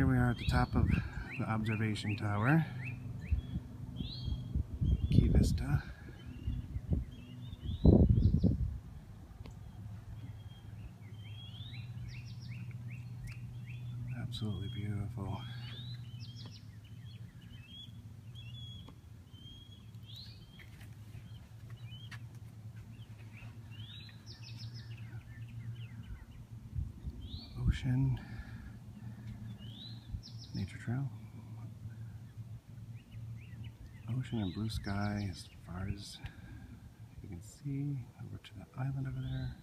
Here we are at the top of the observation tower, Key Vista. Absolutely beautiful. Ocean, nature trail, ocean and blue sky as far as you can see over to the island over there.